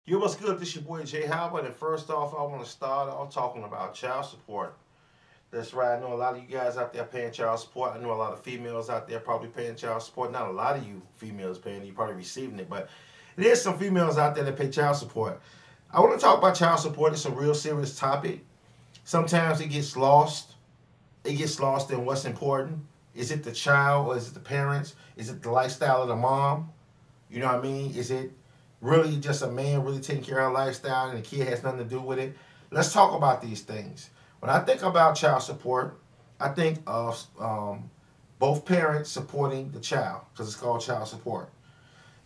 Yo, what's good? This your boy Jay Howard, and first off, I want to start off talking about child support. That's right. I know a lot of you guys out there paying child support. I know a lot of females out there probably paying child support. Not a lot of you females paying, you probably receiving it, but there's some females out there that pay child support. I want to talk about child support. It's a real serious topic. Sometimes it gets lost. It gets lost in what's important. Is it the child or is it the parents? Is it the lifestyle of the mom? You know what I mean? Is it really just a man really taking care of her lifestyle and the kid has nothing to do with it? Let's talk about these things. When I think about child support, I think of both parents supporting the child because it's called child support.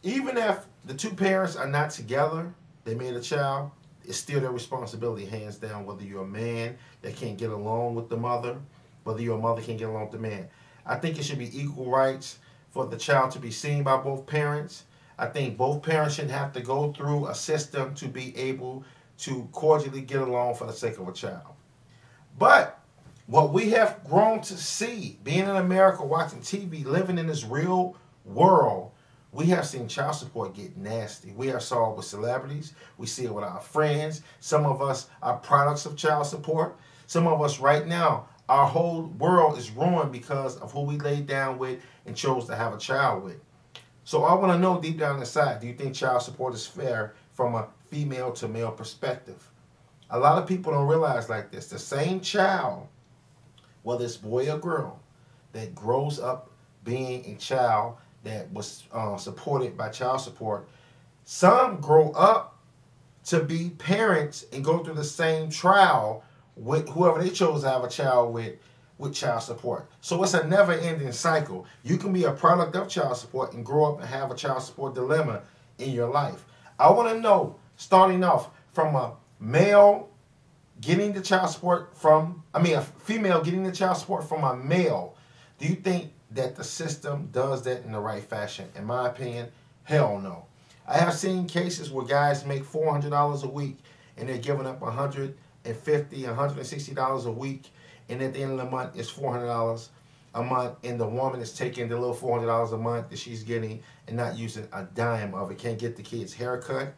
Even if the two parents are not together, they made a child, it's still their responsibility, hands down, whether you're a man that can't get along with the mother, whether you're a mother can't get along with the man. I think it should be equal rights for the child to be seen by both parents. I think both parents shouldn't have to go through a system to be able to cordially get along for the sake of a child. But what we have grown to see, being in America, watching TV, living in this real world, we have seen child support get nasty. We have saw it with celebrities. We see it with our friends. Some of us are products of child support. Some of us right now, our whole world is ruined because of who we laid down with and chose to have a child with. So I want to know deep down inside, do you think child support is fair from a female to male perspective? A lot of people don't realize like this. The same child, whether it's boy or girl, that grows up being a child that was supported by child support, some grow up to be parents and go through the same trial with whoever they chose to have a child with child support. So it's a never-ending cycle. You can be a product of child support and grow up and have a child support dilemma in your life. I want to know, starting off from a male getting the child support from, a female getting the child support from a male, do you think that the system does that in the right fashion? In my opinion, hell no. I have seen cases where guys make $400 a week and they're giving up $150, $160 a week, and at the end of the month, it's $400 a month, and the woman is taking the little $400 a month that she's getting and not using a dime of it. Can't get the kid's haircut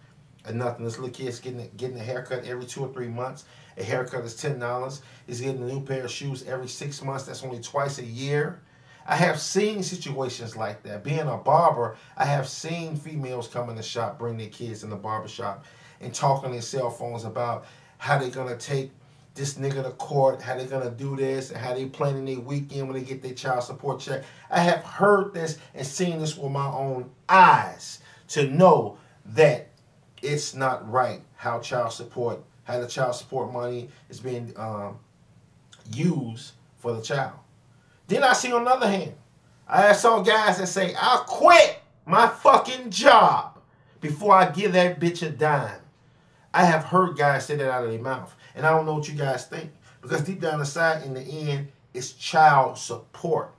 or nothing. This little kid's getting a haircut every 2 or 3 months. A haircut is $10. He's getting a new pair of shoes every 6 months. That's only twice a year. I have seen situations like that. Being a barber, I have seen females come in the shop, bring their kids in the barber shop, and talk on their cell phones about how they're going to take this nigga to court, how they gonna do this, and how they planning their weekend when they get their child support check. I have heard this and seen this with my own eyes to know that it's not right how the child support money is being used for the child. Then I see on the other hand, I saw guys that say, I'll quit my fucking job before I give that bitch a dime. I have heard guys say that out of their mouth. And I don't know what you guys think. Because deep down inside, in the end, it's child support.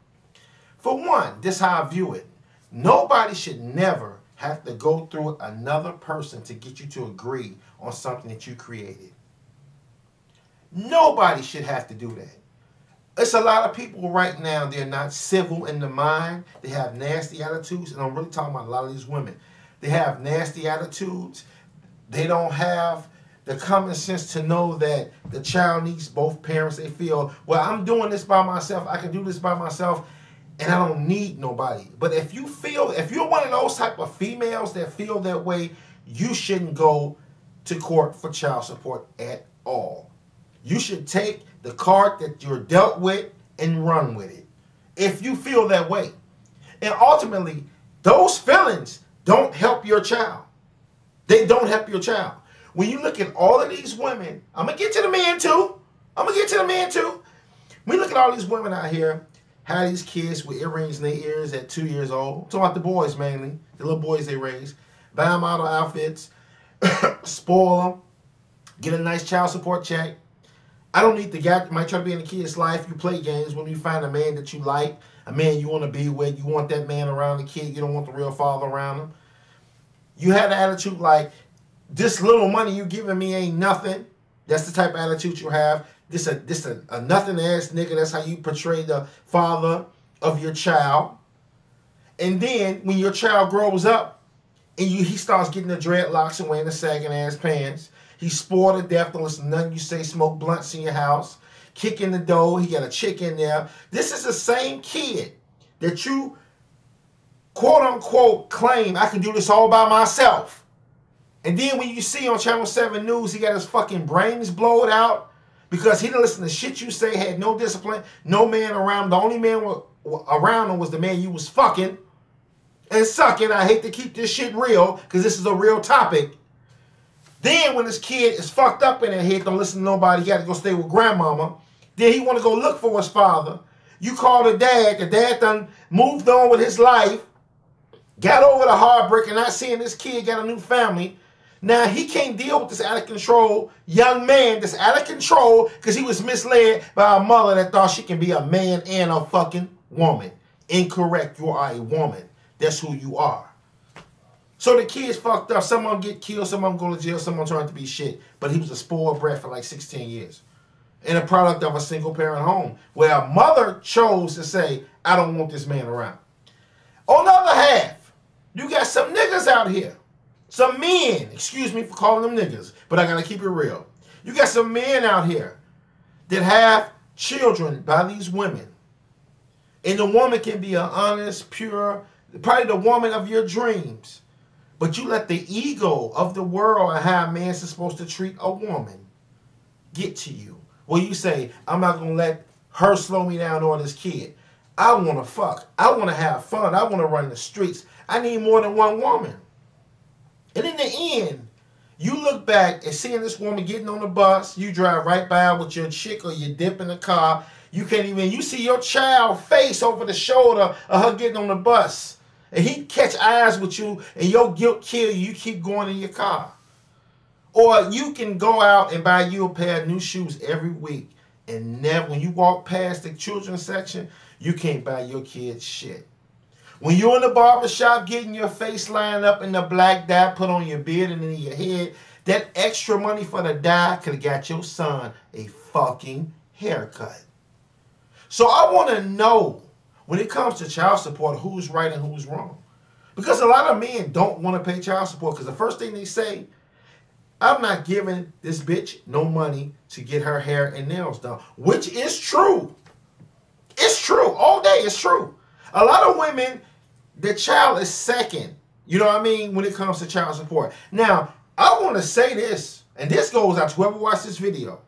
For one, this is how I view it. Nobody should never have to go through another person to get you to agree on something that you created. Nobody should have to do that. It's a lot of people right now, they're not civil in the mind. They have nasty attitudes. And I'm really talking about a lot of these women. They have nasty attitudes. They don't have the common sense to know that the child needs both parents. They feel, well, I'm doing this by myself. I can do this by myself, and I don't need nobody. But if you're one of those type of females that feel that way, you shouldn't go to court for child support at all. You should take the card that you're dealt with and run with it if you feel that way. And ultimately, those feelings don't help your child. They don't help your child. When you look at all of these women, I'm going to get to the men too. When you look at all these women out here, have these kids with earrings in their ears at 2 years old. I'm talking about the boys mainly, the little boys they raise. Buy them model outfits, spoil them, get a nice child support check. I don't need the guy that might try to be in the kid's life. You play games when you find a man that you like, a man you want to be with. You want that man around the kid. You don't want the real father around him. You had an attitude like, this little money you giving me ain't nothing. That's the type of attitude you have. This a nothing ass nigga. That's how you portray the father of your child. And then when your child grows up, And he starts getting the dreadlocks and wearing the sagging ass pants. He's spoiled to death, don't listen to nothing you say, smoke blunts in your house, kick in the door, he got a chick in there. This is the same kid that you, quote unquote, claim I can do this all by myself. And then when you see on Channel 7 News, he got his fucking brains blowed out because he didn't listen to shit you say, had no discipline, no man around. The only man around him was the man you was fucking and sucking. I hate to keep this shit real because this is a real topic. Then when this kid is fucked up in their head, don't listen to nobody, he got to go stay with grandmama. Then he want to go look for his father. You call the dad done moved on with his life, got over the heartbreak and not seeing this kid got a new family. Now he can't deal with this out of control young man that's out of control because he was misled by a mother that thought she can be a man and a fucking woman. Incorrect. You are a woman. That's who you are. So the kid's fucked up. Some of them get killed, some of them go to jail, some of them turn to be shit. But he was a spoiled brat for like 16 years. And a product of a single parent home where a mother chose to say, I don't want this man around. On the other half, you got some niggas out here. Some men, excuse me for calling them niggas, but I gotta keep it real. You got some men out here that have children by these women. And the woman can be an honest, pure, probably the woman of your dreams. But you let the ego of the world and how a man's supposed to treat a woman get to you. Well, you say, I'm not going to let her slow me down or this kid. I want to fuck. I want to have fun. I want to run the streets. I need more than one woman. And in the end, you look back and seeing this woman getting on the bus, you drive right by with your chick or you dip in the car. You can't even, you see your child face over the shoulder of her getting on the bus. And he catch eyes with you and your guilt kill you. You keep going in your car. Or you can go out and buy you a pair of new shoes every week. And never, when you walk past the children's section, you can't buy your kids shit. When you're in the barbershop getting your face lined up in the black dye put on your beard and in your head, that extra money for the dye could have got your son a fucking haircut. So I want to know, when it comes to child support, who's right and who's wrong. Because a lot of men don't want to pay child support because the first thing they say, I'm not giving this bitch no money to get her hair and nails done. Which is true. It's true. All day it's true. A lot of women, the child is second. You know what I mean? When it comes to child support. Now, I want to say this, and this goes out to whoever watched this video.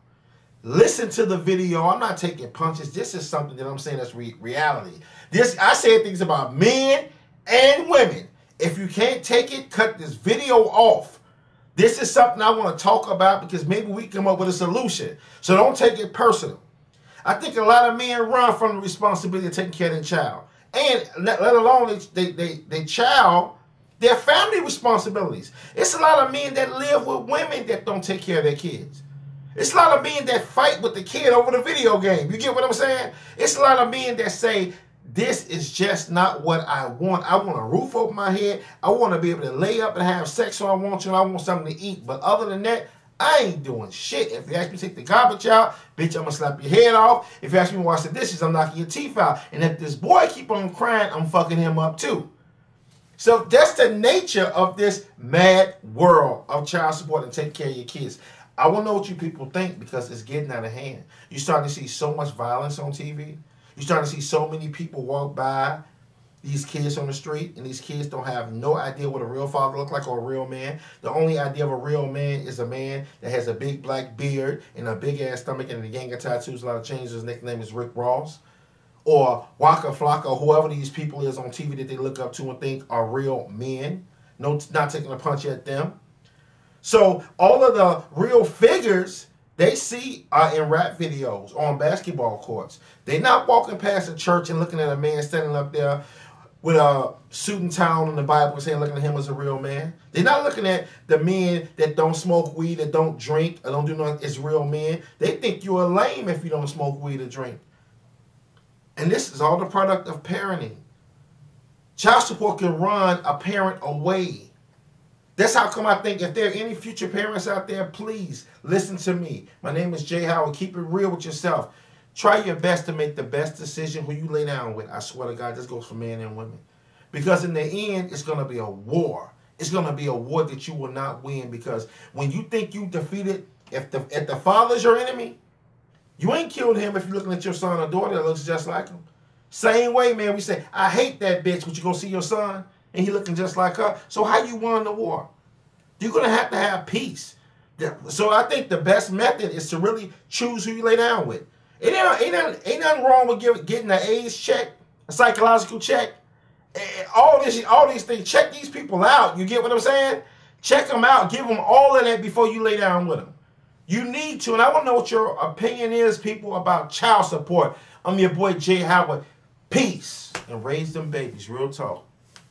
Listen to the video. I'm not taking punches. This is something that I'm saying that's reality. I said things about men and women. If you can't take it, cut this video off. This is something I want to talk about because maybe we come up with a solution. So don't take it personal. I think a lot of men run from the responsibility of taking care of their child. And let alone their child, their family responsibilities. It's a lot of men that live with women that don't take care of their kids. It's a lot of men that fight with the kid over the video game. You get what I'm saying? It's a lot of men that say, this is just not what I want. I want a roof over my head. I want to be able to lay up and have sex when I want to. I want something to eat. But other than that, I ain't doing shit. If you ask me to take the garbage out, bitch, I'm going to slap your head off. If you ask me to wash the dishes, I'm knocking your teeth out. And if this boy keep on crying, I'm fucking him up too. So that's the nature of this mad world of child support and taking care of your kids. I want to know what you people think because it's getting out of hand. You're starting to see so much violence on TV. You're starting to see so many people walk by these kids on the street, and these kids don't have no idea what a real father looks like or a real man. The only idea of a real man is a man that has a big black beard and a big-ass stomach and a gang of tattoos. A lot of changes. His nickname is Rick Ross. Or Waka Flocka, or whoever these people is on TV that they look up to and think are real men. No, not taking a punch at them. So all of the real figures they see are in rap videos on basketball courts. They're not walking past a church and looking at a man standing up there with a suit and tie on in the Bible saying looking at him as a real man. They're not looking at the men that don't smoke weed, that don't drink, or don't do nothing as real men. They think you're lame if you don't smoke weed or drink. And this is all the product of parenting. Child support can run a parent away. That's how come I think if there are any future parents out there, please listen to me. My name is Jay Howard. Keep it real with yourself. Try your best to make the best decision who you lay down with. I swear to God, this goes for men and women. Because in the end, it's going to be a war. it's going to be a war that you will not win, because when you think you defeated, if the father's your enemy, you ain't killed him if you're looking at your son or daughter that looks just like him. Same way, man, we say, I hate that bitch, but you go see your son and he looking just like her. So how you won the war? You're going to have peace. So I think the best method is to really choose who you lay down with. Ain't nothing wrong with getting an age check, a psychological check. All these things. Check these people out. You get what I'm saying? Check them out. Give them all of that before you lay down with them. You need to. And I want to know what your opinion is, people, about child support. I'm your boy Jay Howard. Peace. And raise them babies. Real talk.